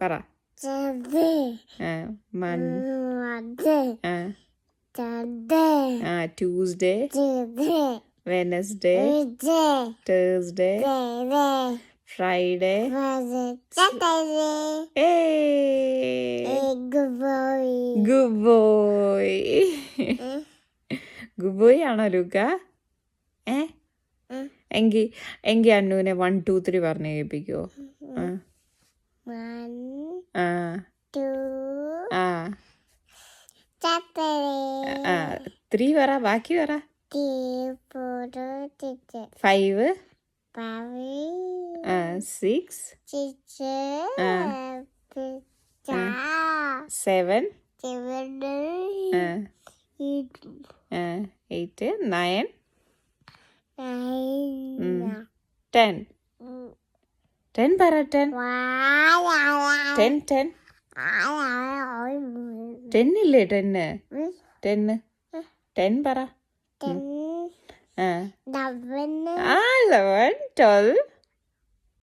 പറ. Tuesday, Wednesday, Thursday, Friday, good boy. Good boy ആണോ ലൂക്ക? എങ്കി അന്നുവിനെ 1 2 3 പറഞ്ഞ് കേൾപ്പിക്കുവോ? 3 പറ, ബാക്കി പറ. 5 6 7 8 9 10. 10 പറ. 10 ഇല്ലേ? 10 പറ. 11 12